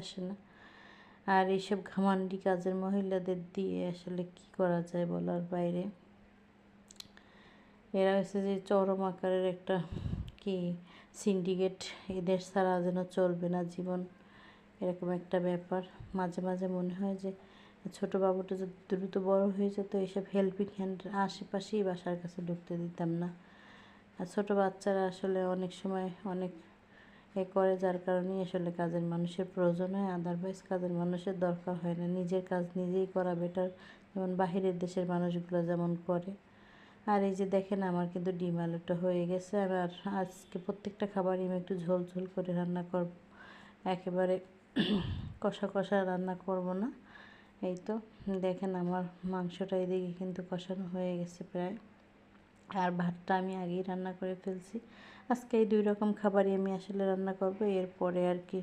আসে না। আর এইসব ঘামান্ডি কাজের মহিলাদের দিয়ে আসলে কি করা যায় বলার বাইরে। এরা হচ্ছে যে চরম আকারের একটা কি সিন্ডিকেট, এদের ছাড়া যেন চলবে না জীবন, এরকম একটা ব্যাপার। মাঝে মাঝে মনে হয় যে ছোটো বাবুটা যদি দ্রুত বড় হয়ে যেত, এইসব হেল্পিং হ্যান্ড আশেপাশেই বাসার কাছে ঢুকতে দিতাম না। আর ছোটো বাচ্চারা আসলে অনেক সময় অনেক করে, যার কারণেই আসলে কাজের মানুষের প্রয়োজন হয়, আদারওয়াইজ কাজের মানুষের দরকার হয় না। নিজের কাজ নিজেই করা বেটার, যেমন বাহিরের দেশের মানুষগুলো যেমন করে। আর এই যে দেখেন আমার কিন্তু ডিম আলুটা হয়ে গেছে। আর আজকে প্রত্যেকটা খাবারই আমি একটু ঝোল ঝোল করে রান্না করব, একেবারে কষা কষা রান্না করব না। এই তো দেখেন আমার মাংসটা এদিকে কিন্তু কষানো হয়ে গেছে প্রায়, আর ভাতটা আমি আগেই রান্না করে ফেলছি। আজকে এই 2 রকম খাবারই আমি আসলে রান্না করব, এরপরে আর কি